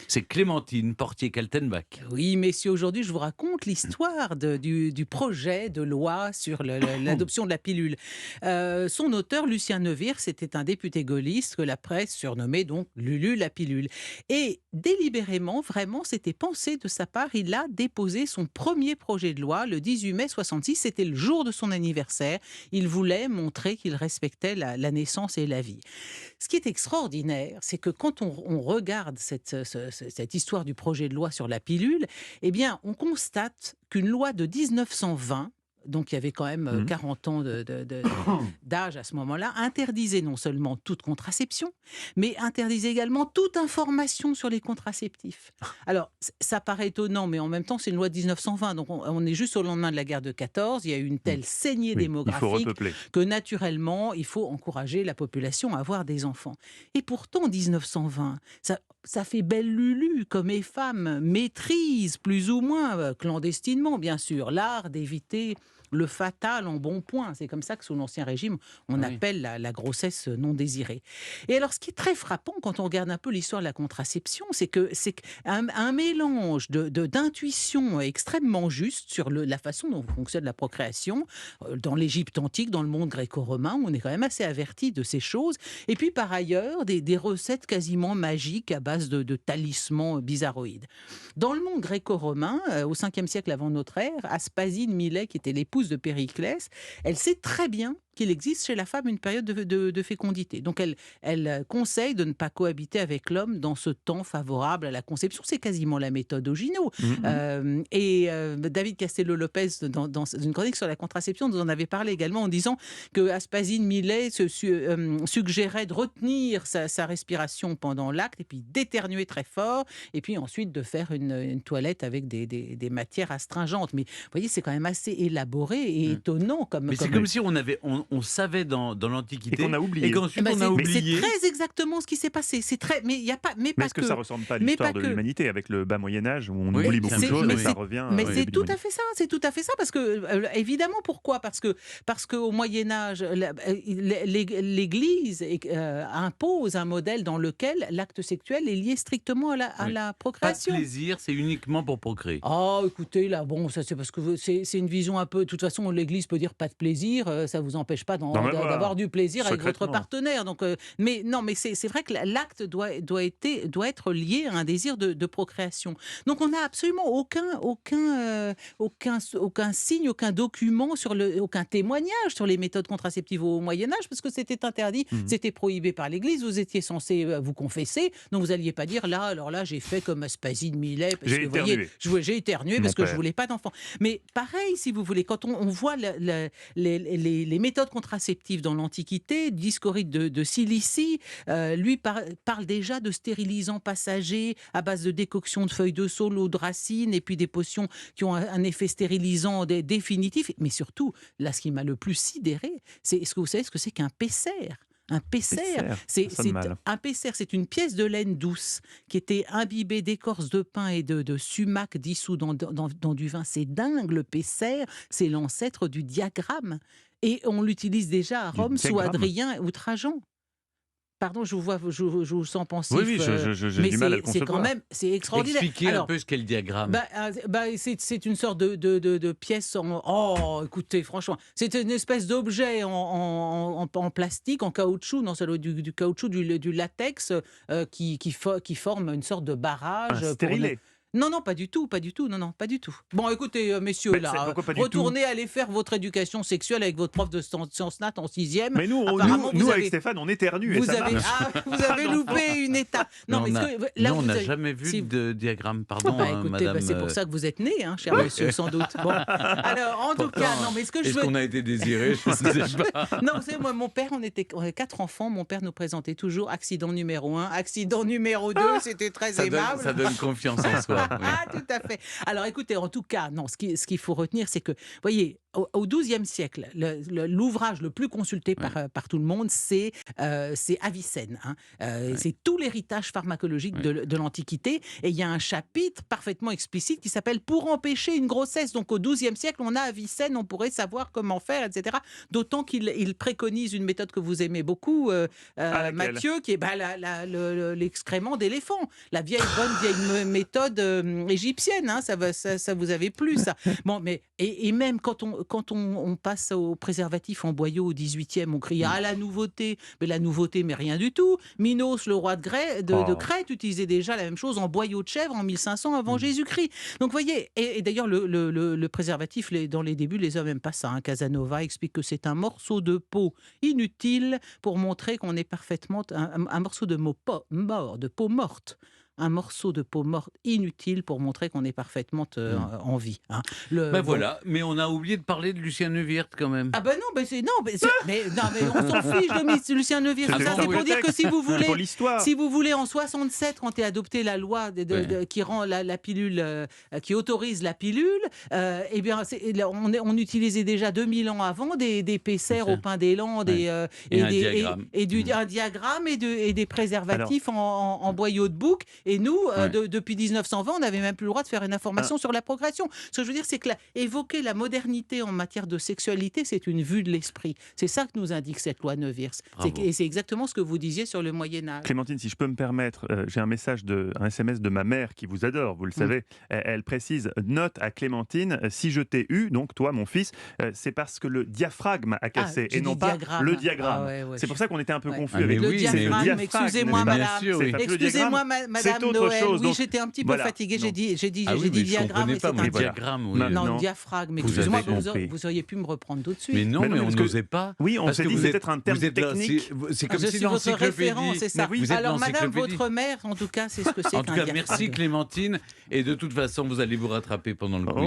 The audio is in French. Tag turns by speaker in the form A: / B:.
A: C'est Clémentine Portier-Kaltenbach.
B: Oui, messieurs, aujourd'hui, je vous raconte l'histoire du projet de loi sur l'adoption de la pilule. Son auteur, Lucien Neuwirth, c'était un député gaulliste que la presse surnommait donc Lulu la pilule. Et délibérément, vraiment, c'était pensé de sa part. Il a déposé son premier projet de loi le 18 mai 66. C'était le jour de son anniversaire. Il voulait montrer qu'il respectait la naissance et la vie. Ce qui est extraordinaire, c'est que quand on regarde cette histoire du projet de loi sur la pilule, eh bien, on constate qu'une loi de 1920, donc il y avait quand même
C: Mmh.
B: 40 ans d'âge à ce moment-là, interdisait non seulement toute contraception, mais interdisait également toute information sur les contraceptifs. Alors, ça paraît étonnant, mais en même temps, c'est une loi de 1920, donc on est juste au lendemain de la guerre de 14, il y a eu une
C: Mmh.
B: telle saignée
C: Oui, il faut
B: démographique
C: repeupler.
B: que naturellement, il faut encourager la population à avoir des enfants. Et pourtant, 1920, ça fait belle Lulu, comme les femmes maîtrisent plus ou moins, clandestinement bien sûr, l'art d'éviter le fatal en bon point. C'est comme ça que sous l'Ancien Régime, on
A: Ah oui.
B: appelle la grossesse non désirée. Et alors, ce qui est très frappant quand on regarde un peu l'histoire de la contraception, c'est un mélange d'intuition extrêmement juste sur la façon dont fonctionne la procréation. Dans l'Égypte antique, dans le monde gréco-romain, on est quand même assez averti de ces choses. Et puis, par ailleurs, des recettes quasiment magiques à base de talismans bizarroïdes. Dans le monde gréco-romain, au 5e siècle avant notre ère, Aspasine Milet, qui était l'épouse de Périclès, elle sait très bien qu'il existe chez la femme une période de fécondité. Donc elle conseille de ne pas cohabiter avec l'homme dans ce temps favorable à la conception. C'est quasiment la méthode Ogino.
C: Mmh mh.
B: David Castello-Lopez, dans une chronique sur la contraception, nous en avait parlé également en disant que Aspasine Millet suggérait de retenir sa respiration pendant l'acte et puis d'éternuer très fort et puis ensuite de faire une toilette avec des matières astringentes. Mais vous voyez, c'est quand même assez élaboré et
A: Mm.
B: étonnant
A: Mais c'est comme si on savait dans
C: Et
A: l'Antiquité
C: qu'on a oublié.
A: et qu'ensuite on a
B: c'est
A: oublié.
B: très exactement ce qui s'est passé. C'est très, mais il y a pas, mais
C: Mais
B: pas
C: est-ce que
B: que.
C: ça ressemble pas à
B: Mais
C: l'histoire
B: pas
C: de
B: que.
C: l'humanité avec le bas Moyen-Âge où on
A: Oui,
C: oublie beaucoup de
A: c'est-
C: choses
A: mais
C: et ça revient
B: Mais
C: au
B: c'est
C: début de
B: tout à
C: l'humanité?
B: fait ça, c'est tout à fait ça, parce que évidemment, pourquoi? Parce que au Moyen Âge, l'Église impose un modèle dans lequel l'acte sexuel est lié strictement à
A: Oui.
B: la
A: Pas de
B: procréation.
A: plaisir, c'est uniquement pour procréer.
B: Ah, écoutez, là, bon, ça c'est parce que c'est une vision un peu. De toute façon, l'Église peut dire pas de plaisir, ça vous empêche pas
C: Non mais
B: d'avoir
C: voilà,
B: du plaisir avec votre
C: secrètement.
B: partenaire. Donc, mais non, mais c'est vrai que l'acte doit être lié à un désir de procréation. Donc, on n'a absolument aucun signe, aucun document aucun témoignage sur les méthodes contraceptives au Moyen Âge, parce que c'était interdit,
C: Mmh.
B: c'était prohibé par l'Église. Vous étiez censé vous confesser, donc vous alliez pas dire là, alors là, j'ai fait comme Aspasie de Milet, parce
C: J'ai
B: que vous voyez,
C: éternué.
B: j'ai éternué
C: Mon
B: parce que je
C: père.
B: voulais pas d'enfant. Mais pareil, si vous voulez, quand on voit les méthodes contraceptives dans l'Antiquité, Dioscoride de Cilicie, lui parle déjà de stérilisants passagers à base de décoction de feuilles de saule ou de racines, et puis des potions qui ont un effet stérilisant définitif. Mais surtout, là, ce qui m'a le plus sidéré, c'est, est-ce que vous savez ce que c'est qu'un pesser? Un pesser,
C: Pesser, ça sonne mal.
B: un pesser, c'est une pièce de laine douce qui était imbibée d'écorce de pin et de sumac dissous dans du vin. C'est dingue, le pesser, c'est l'ancêtre du diagramme. Et on l'utilise déjà à
C: Du
B: Rome sous
C: diagramme?
B: Adrien ou Trajan. Pardon, je vous sens
C: Oui,
B: pensif,
C: oui, j'ai
B: mais
C: du mal à le
B: c'est quand
C: concevoir.
B: même, c'est extraordinaire.
A: Expliquez un
B: Alors,
A: peu ce qu'est le diagramme.
B: c'est une sorte de pièce en... Oh, écoutez, franchement, c'est une espèce d'objet en plastique, en caoutchouc, non, ça doit être du caoutchouc, du latex, qui forme une sorte de
C: Un
B: barrage pour ne...
C: stérilet?
B: Non, non, pas du tout, pas du tout, non, non, pas du tout. Bon, écoutez, messieurs,
C: Mais
B: là,
C: pourquoi pas du tout?
B: retournez aller faire votre éducation sexuelle avec votre prof de sciences nat en 6e.
C: Mais nous,
B: Apparemment, vous
C: avec
B: avez...
C: Stéphane, on éternue et
B: Vous
C: ça
B: avez,
C: marche.
B: vous avez loupé une étape. Non,
A: Mais
B: mais là,
A: on
B: vous
A: n'a
B: avez-
A: jamais vu
B: si-
A: de diagramme, pardon,
B: Bah, écoutez,
A: madame.
B: c'est pour ça que vous êtes né, hein, cher monsieur, sans doute. Bon. Alors, en tout cas, non, mais ce que je
A: Est-ce
B: veux...
A: qu'on a été désiré? Je ne sais pas.
B: Non, vous savez, moi, mon père, on était 4 enfants, mon père nous présentait toujours accident numéro 1, accident numéro 2, c'était très aimable.
A: Ça donne confiance en soi. Oui.
B: Ah, tout à fait. Alors, écoutez, en tout cas, non, ce qu'il faut retenir, c'est que, voyez, au XIIe siècle, l'ouvrage le plus consulté par tout le monde, c'est Avicenne. C'est tout l'héritage pharmacologique de l'Antiquité. Et il y a un chapitre parfaitement explicite qui s'appelle « Pour empêcher une grossesse ». Donc au XIIe siècle, on a Avicenne, on pourrait savoir comment faire, etc. D'autant qu'il préconise une méthode que vous aimez beaucoup, Mathieu, qui est l'excrément d'éléphant. La bonne vieille méthode égyptienne, ça vous avait plu, ça. Bon, mais et même quand on passe au préservatif en boyau au 18e, on crie à la nouveauté, mais rien du tout. Minos, le roi de Crète, utilisait déjà la même chose en boyau de chèvre en 1500 avant Jésus-Christ. Donc vous voyez, et d'ailleurs le préservatif, dans les débuts, les hommes n'aiment pas ça. Casanova explique que c'est un morceau de peau inutile pour montrer qu'on est parfaitement un morceau de peau morte. Un morceau de peau morte inutile pour montrer qu'on est parfaitement en vie.
A: Voilà, mais on a oublié de parler de Lucien Neuwirth quand même.
B: Ah ben non, mais on s'en fiche de Lucien Neuwirth. Ça, c'est pour dire que si vous voulez, en 67, quand est adoptée la loi qui rend la pilule, qui autorise la pilule, eh bien, on utilisait déjà 2000 ans avant des PCR au pain d'élan, un diagramme et des préservatifs en boyau de bouc. Et nous, depuis 1920, on n'avait même plus le droit de faire une information sur la progression. Ce que je veux dire, c'est que évoquer la modernité en matière de sexualité, c'est une vue de l'esprit. C'est ça que nous indique cette loi Neuwirth. Et c'est exactement ce que vous disiez sur le Moyen-Âge.
C: Clémentine, si je peux me permettre, j'ai un SMS de ma mère qui vous adore, vous le savez. Elle précise, note à Clémentine, si je t'ai eu, donc toi, mon fils, c'est parce que le diaphragme a cassé et non pas le diagramme. C'est pour ça qu'on était un peu confus avec
B: le diaphragme. Excusez-moi, madame. Excusez-moi, madame Noël. Oui, j'étais un petit peu fatiguée. J'ai dit diagramme.
A: Mais c'est pas diagramme.
B: Non, diaphragme. Excusez-moi, vous auriez pu me reprendre tout de suite.
A: Mais non, mais on n'osait pas.
C: Oui, on s'est dit que c'est peut-être un terme technique.
A: C'est comme
B: je
A: si
B: suis votre référent, c'est ça. Alors, madame,
A: votre
B: mère, en tout cas, c'est ce que c'est.
A: En tout cas, merci Clémentine. Et de toute façon, vous allez vous rattraper pendant le quiz.